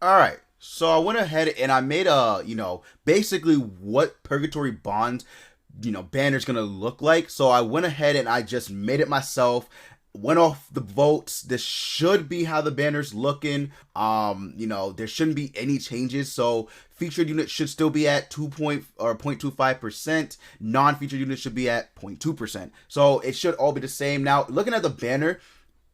All right. So I went ahead and I made basically what Purgatory Bond, banner's gonna look like. So I went ahead and I just made it myself. Went off the votes. This should be how the banner's looking. There shouldn't be any changes. So featured units should still be at 0.25%. Non-featured units should be at 0.2%. So it should all be the same. Now, looking at the banner,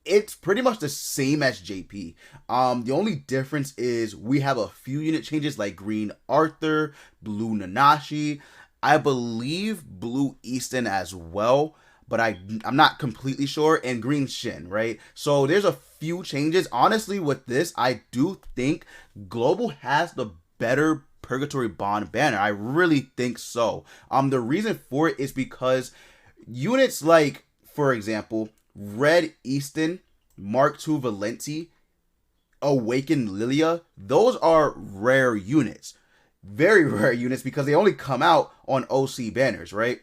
it's pretty much the same as JP. The only difference is we have a few unit changes like green Arthur, blue Nanashi, I believe blue Easton as well, but I'm not completely sure, and green Shin, right? So there's a few changes. Honestly, with this, I do think Global has the better Purgatory Bond banner. I really think so. The reason for it is because units like, for example, Red Easton, Mark II Valenti, Awakened Lilia, those are rare units. Very rare units because they only come out on OC banners, right?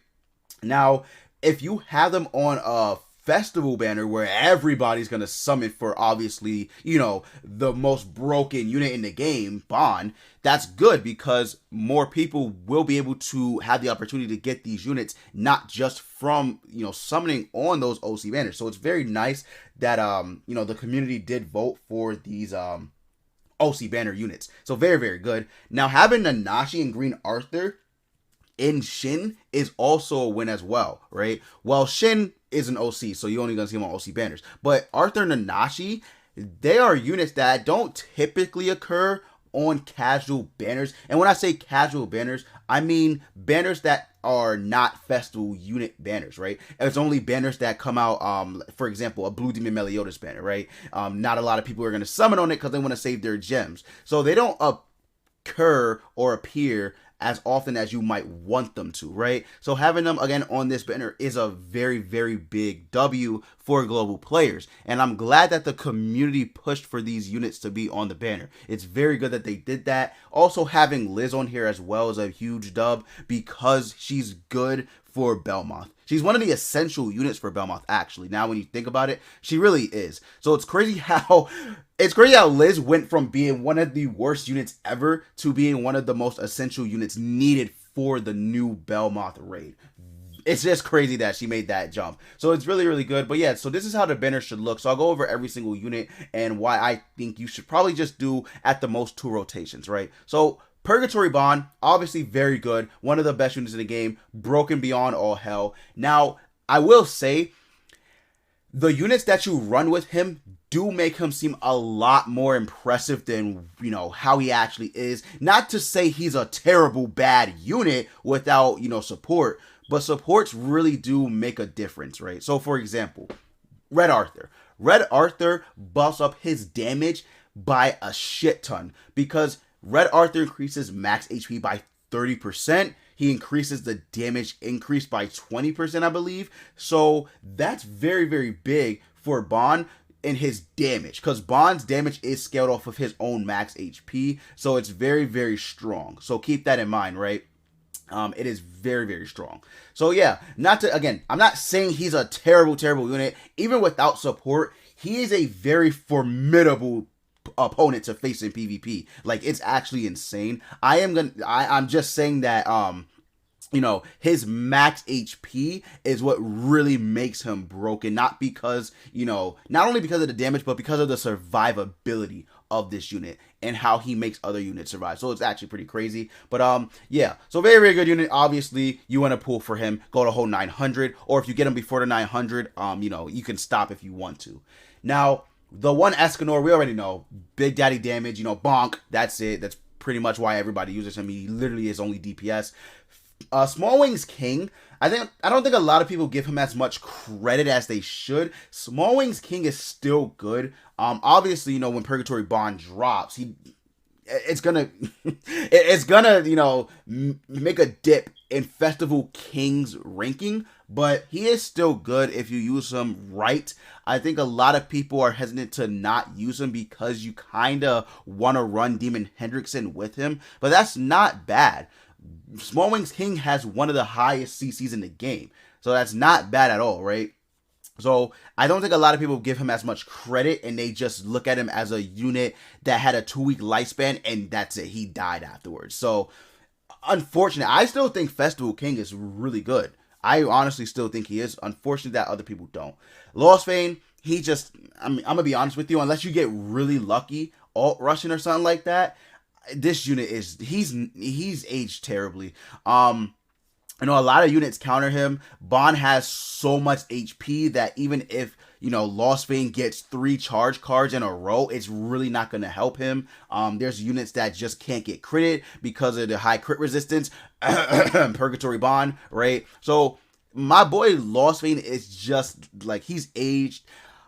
Now, if you have them on a festival banner where everybody's gonna summon for obviously, the most broken unit in the game, Bond, that's good because more people will be able to have the opportunity to get these units, not just from, summoning on those OC banners. So it's very nice that the community did vote for these OC banner units. So very, very good. Now having Nanashi and Green Arthur in Shin is also a win as well, right? Well, Shin is an OC, so you're only gonna see him on OC banners. But Arthur and Nanashi, they are units that don't typically occur on casual banners. And when I say casual banners, I mean banners that are not festival unit banners, right? It's only banners that come out, for example, a Blue Demon Meliodas banner, right? Not a lot of people are going to summon on it because they want to save their gems. So they don't occur or appear as often as you might want them to, right? So having them again on this banner is a very, very big W for global players. And I'm glad that the community pushed for these units to be on the banner. It's very good that they did that. Also having Liz on here as well is a huge dub because she's good for Belmoth. She's one of the essential units for Belmoth, actually. Now, when you think about it, she really is. So it's crazy how Liz went from being one of the worst units ever to being one of the most essential units needed for the new Belmoth raid. It's just crazy that she made that jump. So it's really, really good. But yeah, so this is how the banner should look. So I'll go over every single unit and why I think you should probably just do at the most 2 rotations, right? So Purgatory Bond, obviously very good. One of the best units in the game. Broken beyond all hell. Now, I will say, the units that you run with him do make him seem a lot more impressive than, how he actually is. Not to say he's a terrible bad unit without, support. But supports really do make a difference, right? So, for example, Red Arthur. Red Arthur buffs up his damage by a shit ton because Red Arthur increases max HP by 30%. He increases the damage increase by 20%, I believe. So that's very, very big for Bond and his damage because Bond's damage is scaled off of his own max HP. So it's very, very strong. So keep that in mind, right? It is very, very strong. So yeah, I'm not saying he's a terrible, terrible unit. Even without support, he is a very formidable opponent to face in PvP. Like, it's actually insane. I'm just saying that his max HP is what really makes him broken, not because, not only because of the damage, but because of the survivability of this unit and how he makes other units survive. So it's actually pretty crazy. But yeah, so very, very good unit. Obviously, you want to pull for him, go to whole 900, or if you get him before the 900, you can stop if you want to. Now, the one Escanor, we already know, Big Daddy damage, bonk, that's it. That's pretty much why everybody uses him. He literally is only DPS. Small Wings King, I don't think a lot of people give him as much credit as they should. Small Wings King is still good. Obviously, when Purgatory Bond drops, it's gonna make a dip in Festival King's ranking, but he is still good if you use him right. I think a lot of people are hesitant to not use him because you kind of want to run Demon Hendrickson with him, but that's not bad. Small Wings King has one of the highest CCs in the game, so that's not bad at all, right? So I don't think a lot of people give him as much credit, and they just look at him as a unit that had a 2 week lifespan, and that's it. He died afterwards. So unfortunate. I still think Festival King is really good. I honestly still think he is. Unfortunate that other people don't. Lost Vein, he just, I'm gonna be honest with you, unless you get really lucky, alt Russian or something like that, this unit is he's aged terribly. I know a lot of units counter him. Bond has so much HP that even if, Lost Vein gets 3 charge cards in a row, it's really not going to help him. There's units that just can't get critted because of the high crit resistance. Purgatory Bond, right? So my boy Lost Vein is just like, he's aged.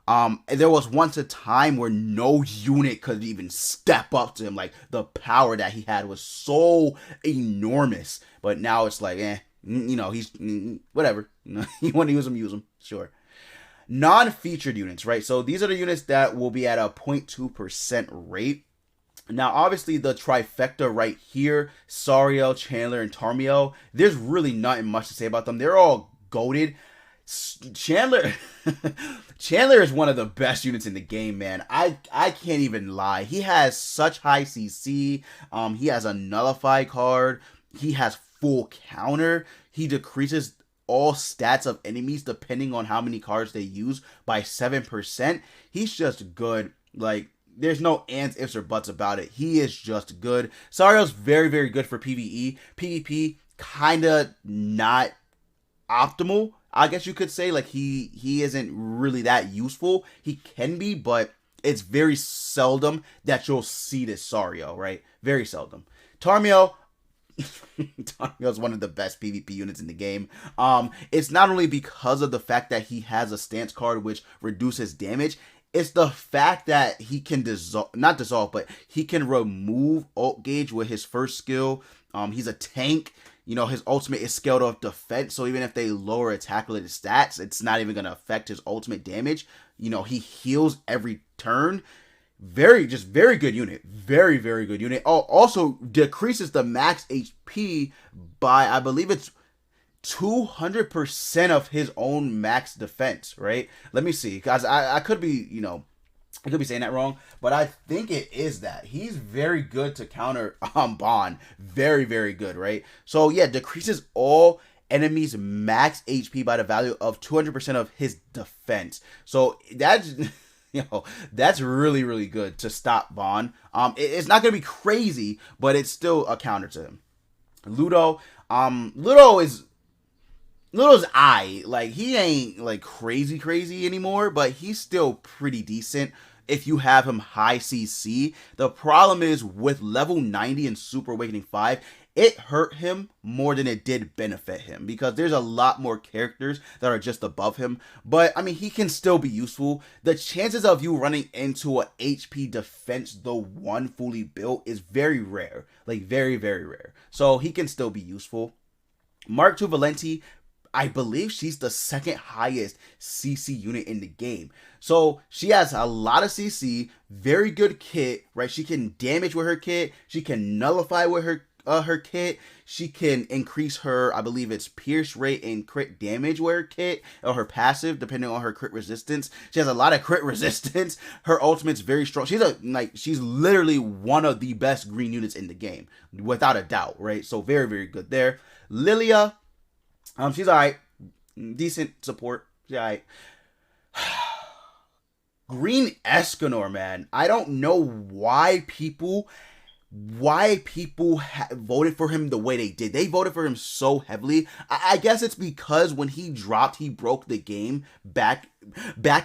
There was once a time where no unit could even step up to him. Like, the power that he had was so enormous. But now it's like, he's whatever. You want to use them, sure. Non-featured units, right? So these are the units that will be at a 0.2% rate. Now, obviously, the trifecta right here, Sariel, Chandler, and Tarmiel, there's really nothing much to say about them. They're all goated. Chandler Chandler is one of the best units in the game, man. I can't even lie. He has such high CC. He has a nullify card. He has full counter. He decreases all stats of enemies depending on how many cards they use by 7%. He's just good. Like, there's no ands, ifs, or buts about it. He is just good. Sariel's very, very good for PvE. PvP, kind of not optimal, I guess you could say. Like, he isn't really that useful. He can be, but it's very seldom that you'll see this Sariel, right? Very seldom. Tarmiel, Tarmiel's one of the best PvP units in the game. It's not only because of the fact that he has a stance card which reduces damage, it's the fact that he can not dissolve, but he can remove ult gauge with his first skill. He's a tank. His ultimate is scaled off defense, so even if they lower attack-related stats, it's not even going to affect his ultimate damage. He heals every turn. Very good unit. Very, very good unit. Oh, also decreases the max HP by, I believe it's 200% of his own max defense, right? Let me see, guys. I could be, I could be saying that wrong, but I think it is that. He's very good to counter Bond. Very, very good, right? So yeah, decreases all enemies max HP by the value of 200% of his defense. So that's that's really, really good to stop Bond. It's not gonna be crazy, but it's still a counter to him. Ludo, Ludo's like, he ain't like crazy anymore, but he's still pretty decent if you have him high CC. The problem is with level 90 and Super Awakening 5, it hurt him more than it did benefit him, because there's a lot more characters that are just above him. But I mean, he can still be useful. The chances of you running into a HP defense though one fully built is very rare, like very, very rare. So he can still be useful. Mark II Valenti, I believe she's the second highest CC unit in the game. So she has a lot of CC, very good kit, right? She can damage with her kit. She can nullify with her kit. She can increase her, I believe it's pierce rate and crit damage with her kit, or her passive, depending on her crit resistance. She has a lot of crit resistance. Her ultimate's very strong. She's literally one of the best green units in the game, without a doubt, right? So very, very good there. Lilia, she's alright. Decent support. She's alright. Green Escanor, man. I don't know why people voted for him the way they did. They voted for him so heavily. I guess it's because when he dropped, he broke the game back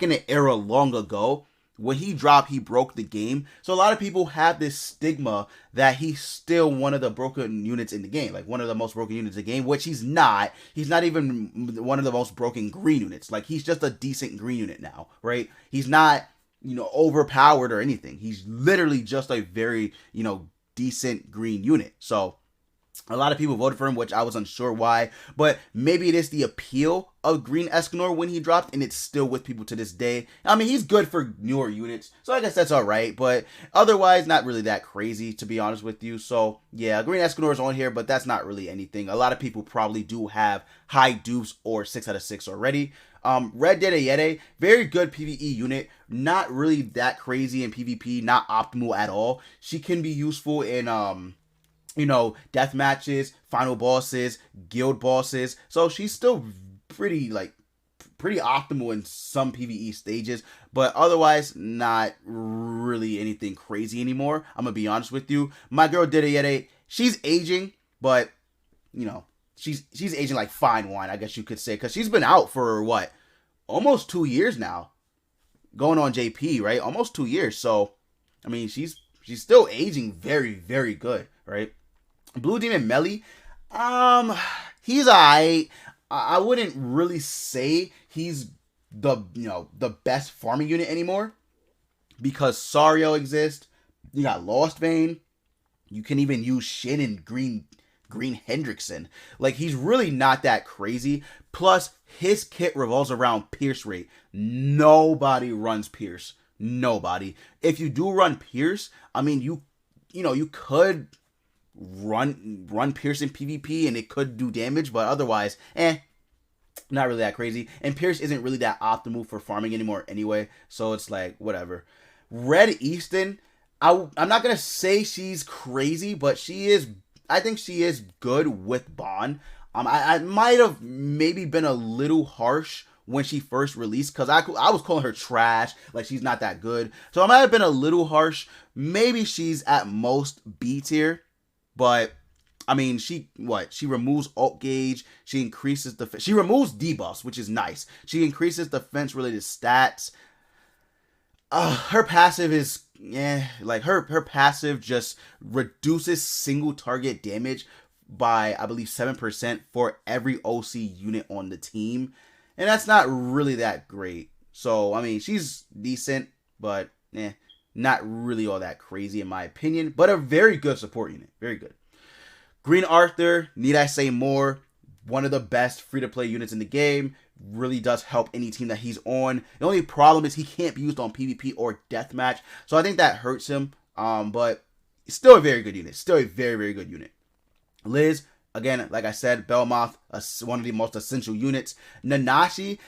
in an era long ago. When he dropped, he broke the game. So a lot of people have this stigma that he's still one of the broken units in the game, like one of the most broken units in the game, which he's not. He's not even one of the most broken green units. Like, he's just a decent green unit now, right? He's not, overpowered or anything. He's literally just a very, decent green unit. So a lot of people voted for him, which I was unsure why, but maybe it is the appeal of Green Escanor when he dropped, and it's still with people to this day. I mean, he's good for newer units, so I guess that's alright, but otherwise, not really that crazy, to be honest with you. So yeah, Green Escanor is on here, but that's not really anything. A lot of people probably do have high dupes or 6 out of 6 already. Red Dead Yete, very good PvE unit. Not really that crazy in PvP, not optimal at all. She can be useful in death matches, final bosses, guild bosses. So she's still pretty optimal in some PvE stages, but otherwise not really anything crazy anymore. I'm gonna be honest with you. My girl Didayete, she's aging, but she's aging like fine wine, I guess you could say, because she's been out for what, almost 2 years now, going on JP, right? Almost 2 years. So I mean, she's still aging very, very good, right? Blue Demon Melee, he's alright. I wouldn't really say he's the best farming unit anymore, because Sario exists. You got Lost Vein. You can even use Shin and Green Hendrickson. Like, he's really not that crazy. Plus, his kit revolves around Pierce rate. Nobody runs Pierce. Nobody. If you do run Pierce, I mean, you could run Pierce in PvP and it could do damage, but otherwise, not really that crazy. And Pierce isn't really that optimal for farming anymore anyway, so it's like, whatever. Red Easton, I'm not gonna say she's crazy, but I think she is good with Bond. I might have maybe been a little harsh when she first released, because I was calling her trash, like she's not that good. So I might have been a little harsh. Maybe she's at most B tier. But I mean, she removes ult gauge. She increases she removes debuffs, which is nice. She increases defense related stats. Her passive is her passive just reduces single target damage by, I believe, 7% for every OC unit on the team, and that's not really that great. So I mean, she's decent, but not really all that crazy in my opinion, but a very good support unit. Very good. Green Arthur, need I say more? One of the best free-to-play units in the game. Really does help any team that he's on. The only problem is he can't be used on PvP or deathmatch, so I think that hurts him. But still a very good unit. Still a very, very good unit. Liz, again, like I said, Belmoth, one of the most essential units. Nanashi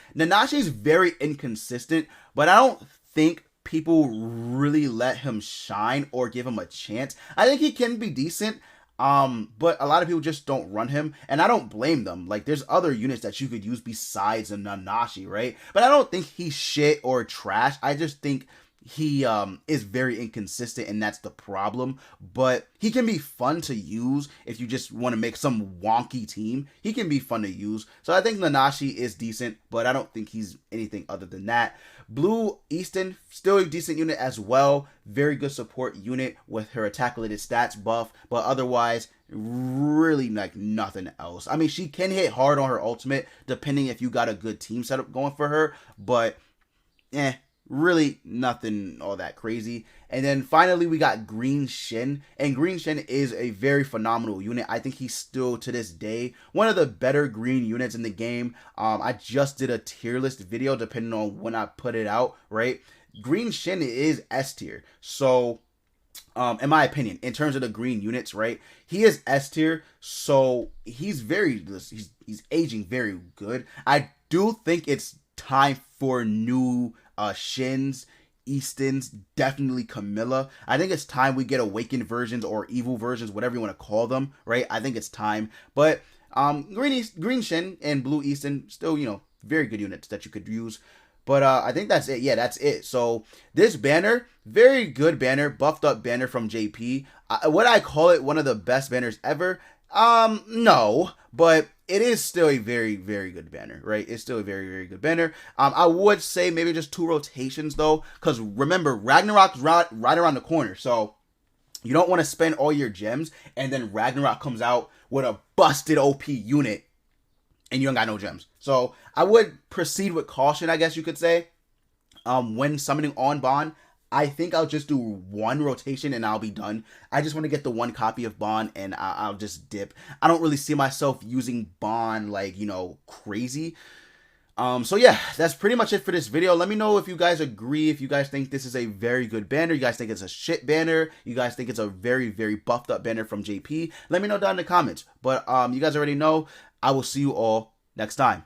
is very inconsistent, but I don't think people really let him shine or give him a chance. I think he can be decent, but a lot of people just don't run him, and I don't blame them. Like, there's other units that you could use besides a Nanashi, right? But I don't think he's shit or trash. I just think he is very inconsistent, and that's the problem. But he can be fun to use if you just want to make some wonky team. He can be fun to use. So I think Nanashi is decent, but I don't think he's anything other than that. Blue Easton, still a decent unit as well. Very good support unit with her attack-related stats buff, but otherwise, really like nothing else. I mean, she can hit hard on her ultimate, depending if you got a good team setup going for her, but really nothing all that crazy. And then finally we got Green Shin, and Green Shin is a very phenomenal unit. I think he's still to this day one of the better green units in the game. I just did a tier list video depending on when I put it out, right? Green Shin is S tier. So in my opinion, in terms of the green units, right, he is S tier, so he's aging very good. I do think it's time for new Shins, Eastons, definitely Camilla. I think it's time we get awakened versions or evil versions, whatever you want to call them, right? I think it's time. But Green Shin and Blue Easton, still, very good units that you could use. But I think that's it. Yeah, that's it. So this banner, very good banner, buffed up banner from JP. Would I call it one of the best banners ever? No, but it is still a very, very good banner, right? It's still a very, very good banner. I would say maybe just 2 rotations though, because remember, Ragnarok's right around the corner, so you don't want to spend all your gems and then Ragnarok comes out with a busted OP unit and you don't got no gems. So I would proceed with caution, I guess you could say. When summoning on Bond, I think I'll just do 1 rotation and I'll be done. I just want to get the 1 copy of Bond and I'll just dip. I don't really see myself using Bond like, crazy. So yeah, that's pretty much it for this video. Let me know if you guys agree, if you guys think this is a very good banner, you guys think it's a shit banner, you guys think it's a very, very buffed up banner from JP. Let me know down in the comments. But you guys already know, I will see you all next time.